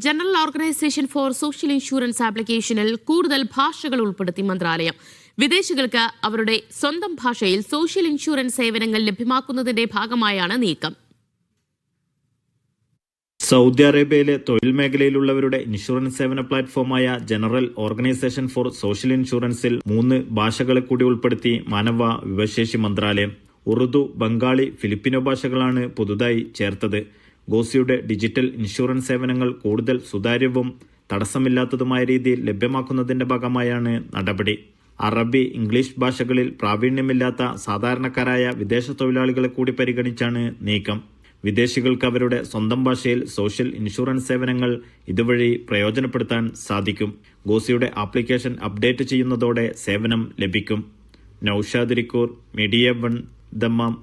General organization for social insurance ആപ്ലിക്കേഷനിൽ കൂടുതൽ ഭാഷകൾ ഉൾപ്പെടുത്തി മന്ത്രാലയം. വിദേശികൾക്ക് അവരുടെ സ്വന്തം ഭാഷയിൽ സോഷ്യൽ ഇൻഷുറൻസ് സേവനങ്ങൾ ലഭ്യമാക്കുന്നതിന്റെ ഭാഗമായാണ് നീക്കം. സൗദി അറേബ്യയിലെ തൊഴിൽ മേഖലയിലുള്ളവരുടെ ഇൻഷുറൻസ് സേവന പ്ലാറ്റ്ഫോമായ ജനറൽ ഓർഗനൈസേഷൻ ഫോർ സോഷ്യൽ ഇൻഷുറൻസിൽ 3 ഭാഷകളെ കൂടി ഉൾപ്പെടുത്തി മാനവ വിഭവശേഷി മന്ത്രാലയം. ഉറുദു, ബംഗാളി, ഫിലിപ്പിനോ ഭാഷകളാണ് പുതുതായി ചേർത്തത്. ഗോസിയുടെ ഡിജിറ്റൽ ഇൻഷുറൻസ് സേവനങ്ങൾ കൂടുതൽ സുതാര്യവും തടസ്സമില്ലാത്തതുമായ രീതിയിൽ ലഭ്യമാക്കുന്നതിന്റെ ഭാഗമായാണ് നടപടി. അറബി, ഇംഗ്ലീഷ് ഭാഷകളിൽ പ്രാവീണ്യമില്ലാത്ത സാധാരണക്കാരായ വിദേശ തൊഴിലാളികളെ കൂടി പരിഗണിച്ചാണ് നീക്കം. വിദേശികൾക്ക് അവരുടെ സ്വന്തം ഭാഷയിൽ സോഷ്യൽ ഇൻഷുറൻസ് സേവനങ്ങൾ ഇതുവഴി പ്രയോജനപ്പെടുത്താൻ സാധിക്കും. ഗോസിയുടെ ആപ്ലിക്കേഷൻ അപ്ഡേറ്റ് ചെയ്യുന്നതോടെ സേവനം ലഭിക്കും. Naushad Irikkur, media 1, Dammam.